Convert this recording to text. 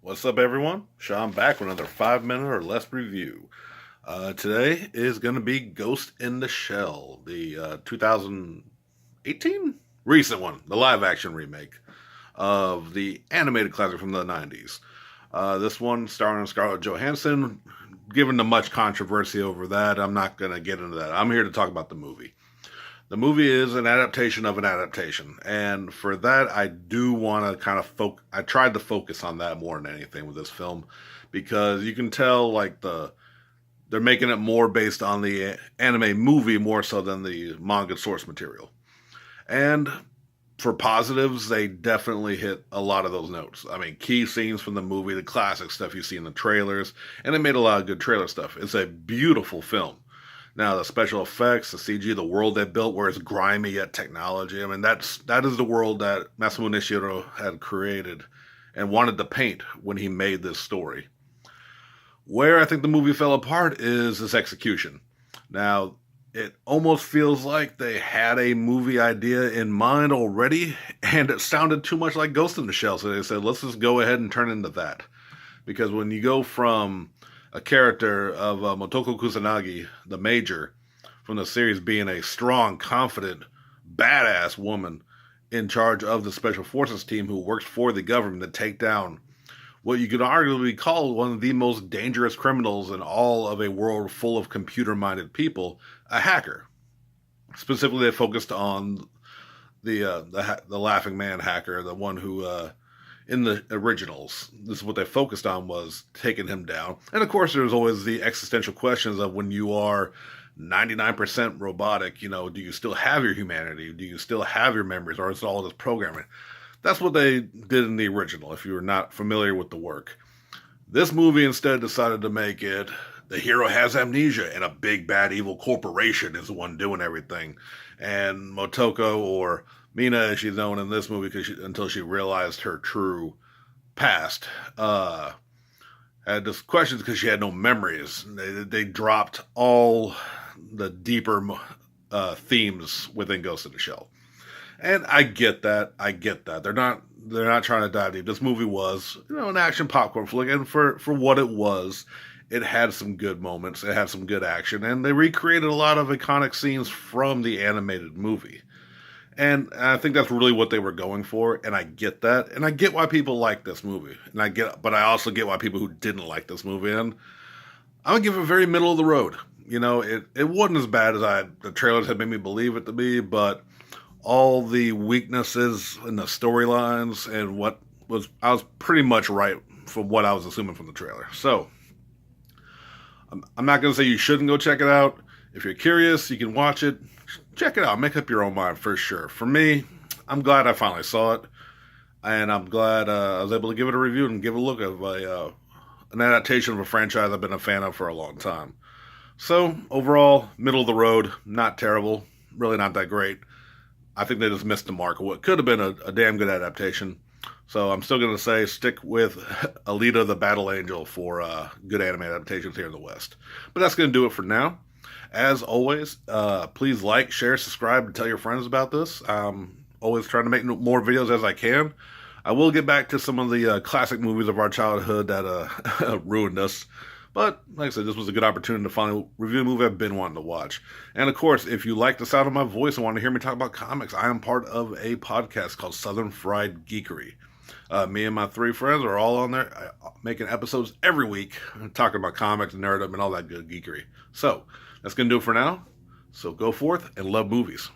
What's up, everyone? Sean back with another 5 minute or less review. Today is going to be Ghost in the Shell, the 2018 recent one, the live action remake of the animated classic from the 90s. This one starring Scarlett Johansson. Given the much controversy over that, I'm not going to get into that. I'm here to talk about the movie. The movie is an adaptation of an adaptation, and for that, I do want to kind of I tried to focus on that more than anything with this film, because you can tell they're making it more based on the anime movie more so than the manga source material. And for positives, they definitely hit a lot of those notes. I mean, key scenes from the movie, the classic stuff you see in the trailers, and they made a lot of good trailer stuff. It's a beautiful film. Now, the special effects, the CG, the world they built, where it's grimy yet technology. I mean, that is the world that Masamune Nishiro had created and wanted to paint when he made this story. Where I think the movie fell apart is its execution. Now, it almost feels like they had a movie idea in mind already, and it sounded too much like Ghost in the Shell, so they said, let's just go ahead and turn into that. Because when you go from a character of Motoko Kusanagi, the major, from the series being a strong, confident, badass woman in charge of the Special Forces team who works for the government to take down what you could arguably call one of the most dangerous criminals in all of a world full of computer-minded people, a hacker. Specifically, they focused on the Laughing Man hacker, the one who in the originals, this is what they focused on, was taking him down. And of course, there's always the existential questions of when you are 99% robotic, do you still have your humanity? Do you still have your memories? Or is it all just programming? That's what they did in the original, if you're not familiar with the work. This movie instead decided to make it the hero has amnesia and a big bad evil corporation is the one doing everything. And Motoko, or Mina as she's known in this movie until she realized her true past, had just questions because she had no memories. They dropped all the deeper themes within Ghost in the Shell. And I get that. They're not trying to dive deep. This movie was, an action popcorn flick, and for what it was, it had some good moments. It had some good action, and they recreated a lot of iconic scenes from the animated movie. And I think that's really what they were going for, and I get that. And I get why people like this movie. But I also get why people who didn't like this movie. And I'm going to give it very middle of the road. It wasn't as bad as the trailers had made me believe it to be, but all the weaknesses in the storylines and I was pretty much right from what I was assuming from the trailer. So, I'm not going to say you shouldn't go check it out. If you're curious, you can watch it. Check it out. Make up your own mind for sure. For me, I'm glad I finally saw it. And I'm glad I was able to give it a review and give a look at an adaptation of a franchise I've been a fan of for a long time. So, overall, middle of the road. Not terrible. Really not that great. I think they just missed the mark of what could have been a damn good adaptation. So I'm still going to say stick with Alita the Battle Angel for good anime adaptations here in the West. But that's going to do it for now. As always, please like, share, subscribe, and tell your friends about this. I'm always trying to make more videos as I can. I will get back to some of the classic movies of our childhood that ruined us. But, like I said, this was a good opportunity to finally review a movie I've been wanting to watch. And, of course, if you like the sound of my voice and want to hear me talk about comics, I am part of a podcast called Southern Fried Geekery. Me and my 3 friends are all on there making episodes every week, talking about comics, nerdom, and all that good geekery. So, that's going to do it for now. So go forth and love movies.